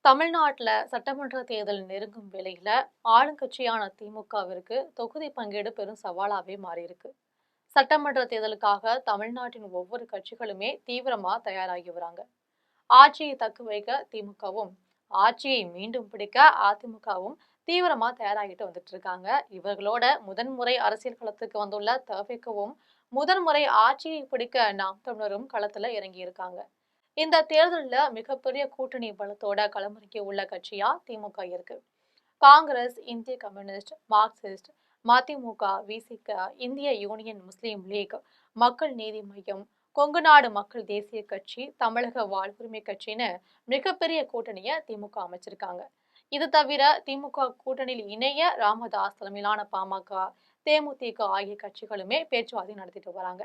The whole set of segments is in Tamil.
தமிழ்நாட்டுல சட்டமன்ற தேர்தல் நெருங்கும் வேளையில ஆளுங்கட்சியான திமுகவிற்கு தொகுதி பங்கீடு பெரும் சவாலாவே மாறியிருக்கு. சட்டமன்ற தேர்தலுக்காக தமிழ்நாட்டின் ஒவ்வொரு கட்சிகளுமே தீவிரமா தயாராகி வராங்க. ஆட்சியை தக்க வைக்க திமுகவும், ஆட்சியை மீண்டும் பிடிக்க அதிமுகவும் தீவிரமா தயாராகிட்டு வந்துட்டு இருக்காங்க. இவர்களோட முதன்முறை அரசியல் களத்துக்கு வந்துள்ள தவிகவும் முதன்முறை ஆட்சியை பிடிக்க நாம் தமிழரும் களத்துல இறங்கி இருக்காங்க. இந்த தேர்தல்ல மிகப்பெரிய கூட்டணி பலத்தோட களமிறங்கி உள்ள கட்சியா திமுக இருக்கு. காங்கிரஸ், இந்திய கம்யூனிஸ்ட், மார்க்சிஸ்ட், மதிமுக, விசிக, இந்திய யூனியன் முஸ்லீம் லீக், மக்கள் நீதி மய்யம், கொங்குநாடு மக்கள் தேசிய கட்சி, தமிழக வாழ்வுரிமை கட்சின்னு மிகப்பெரிய கூட்டணியை திமுக அமைச்சிருக்காங்க. இது தவிர திமுக கூட்டணியில் இணைய ராமதாஸ் தலைமையிலான பாமக, தேமுதிக ஆகிய கட்சிகளுமே பேச்சுவார்த்தை நடத்திட்டு வராங்க.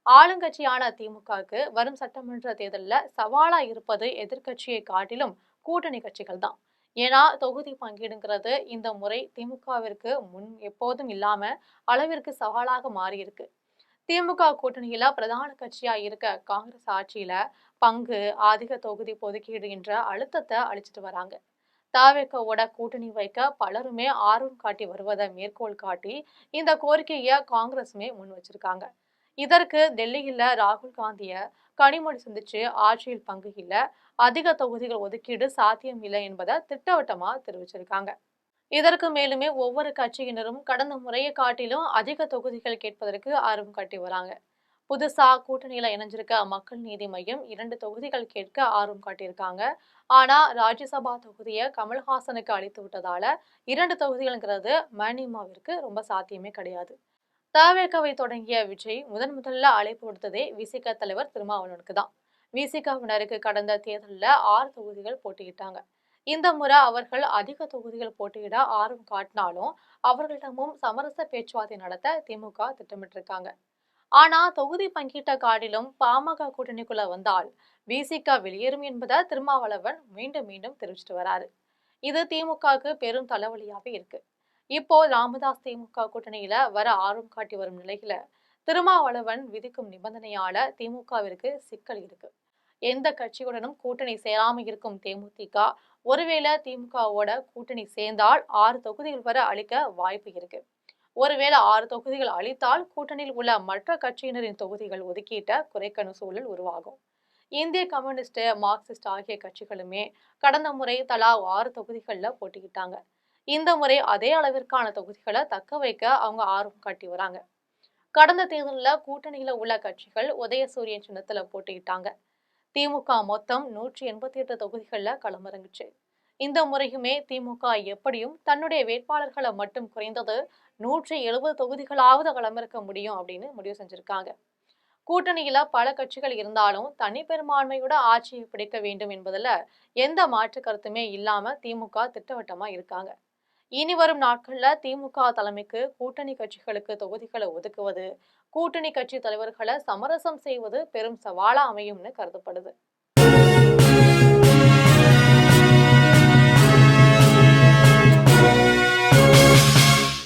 ஆளுங்கட்சியான திமுகவுக்கு வரும் சட்டமன்ற தேர்தலில் சவாலா இருப்பது எதிர்க்கட்சியை காட்டிலும் கூட்டணி கட்சிகள் தான். ஏன்னா தொகுதி பங்கீடுங்கிறது இந்த முறை திமுகவிற்கு முன் எப்போதும் இல்லாம அளவிற்கு சவாலாக மாறியிருக்கு. திமுக கூட்டணியில பிரதான கட்சியா இருக்க காங்கிரஸ் ஆட்சியில பங்கு, அதிக தொகுதி ஒதுக்கீடு என்ற அழுத்தத்தை அளிச்சிட்டு வராங்க. தவேகவோட கூட்டணி வைக்க பலருமே ஆர்வம் காட்டி வருவதை மேற்கோள் காட்டி இந்த கோரிக்கையை காங்கிரசுமே முன் வச்சிருக்காங்க. இதற்கு டெல்லியில ராகுல் காந்திய கனிமொழி சந்திச்சு ஆட்சியில் பங்கு இல்ல, அதிக தொகுதிகள் ஒதுக்கீடு சாத்தியம் இல்லை என்பதை திட்டவட்டமா தெரிவிச்சிருக்காங்க. இதற்கு மேலுமே ஒவ்வொரு கட்சியினரும் கடந்த முறையை காட்டிலும் அதிக தொகுதிகள் கேட்பதற்கு ஆர்வம் காட்டி வராங்க. புதுசா கூட்டணியில இணைஞ்சிருக்க மக்கள் நீதி மையம் 2 தொகுதிகள் கேட்க ஆர்வம் காட்டியிருக்காங்க. ஆனா ராஜ்யசபா தொகுதியை கமல்ஹாசனுக்கு அளித்து விட்டதால 2 தொகுதிகள்ங்கிறது மணிமாவிற்கு ரொம்ப சாத்தியமே கிடையாது. தவேகவை தொடங்கிய விஜய் முதல்ல அழைப்பு விடுத்ததே விசிக தலைவர் திருமாவளவனுக்கு தான். விசிகவினருக்கு கடந்த தேர்தலில் 6 தொகுதிகள் போட்டியிட்டாங்க. இந்த முறை அவர்கள் அதிக தொகுதிகள் போட்டியிட ஆர்வம் காட்டினாலும் அவர்களிடமும் சமரச பேச்சுவார்த்தை நடத்த திமுக திட்டமிட்டிருக்காங்க. ஆனா தொகுதி பங்கீட்ட காட்டிலும் பாமக கூட்டணிக்குள்ள வந்தால் விசிக வெளியேறும் என்பதை திருமாவளவன் மீண்டும் மீண்டும் தெரிவிச்சிட்டு வராரு. இது திமுகவுக்கு பெரும் தலைவலியாவே இருக்கு. இப்போ ராமதாஸ் திமுக கூட்டணியில வர ஆர்வம் காட்டி வரும் நிலையில திருமாவளவன் விதிக்கும் நிபந்தனையால திமுகவிற்கு சிக்கல் இருக்கு. எந்த கட்சியுடனும் கூட்டணி சேராம இருக்கும் தேமுதிக ஒருவேளை திமுகவோட கூட்டணி சேர்ந்தால் 6 தொகுதிகள் வரை அளிக்க வாய்ப்பு இருக்கு. ஒருவேளை 6 தொகுதிகள் அளித்தால் கூட்டணியில் உள்ள மற்ற கட்சியினரின் தொகுதிகள் ஒதுக்கீட்ட குறைக்கணும் சூழல் உருவாகும். இந்திய கம்யூனிஸ்ட், மார்க்சிஸ்ட் ஆகிய கட்சிகளுமே கடந்த முறை தலா 6 தொகுதிகளில் போட்டியிட்டாங்க. இந்த முறை அதே அளவிற்கான தொகுதிகளை தக்க வைக்க அவங்க ஆர்வம் காட்டி வராங்க. கடந்த தேர்தலில் கூட்டணியில உள்ள கட்சிகள் உதயசூரியன் சின்னத்துல போட்டியிட்டாங்க. திமுக மொத்தம் 188 தொகுதிகளில் களமிறங்குச்சு. இந்த முறையுமே திமுக எப்படியும் தன்னுடைய வேட்பாளர்களை மட்டும் குறைந்தது 170 தொகுதிகளாவது களமிறக்க முடியும் அப்படின்னு முடிவு செஞ்சிருக்காங்க. கூட்டணியில பல கட்சிகள் இருந்தாலும் தனி பெரும்பான்மையோட ஆட்சியை பிடிக்க வேண்டும் என்பதுல எந்த மாற்று கருத்துமே இல்லாம திமுக திட்டவட்டமா இருக்காங்க. இனி வரும் நாட்கள்ல திமுக தலைமைக்கு கூட்டணி கட்சிகளுக்கு தொகுதிகளை ஒதுக்குவது, கூட்டணி கட்சி தலைவர்களை சமரசம் செய்வது பெரும் சவாலா அமையும்னு கருதப்படுது.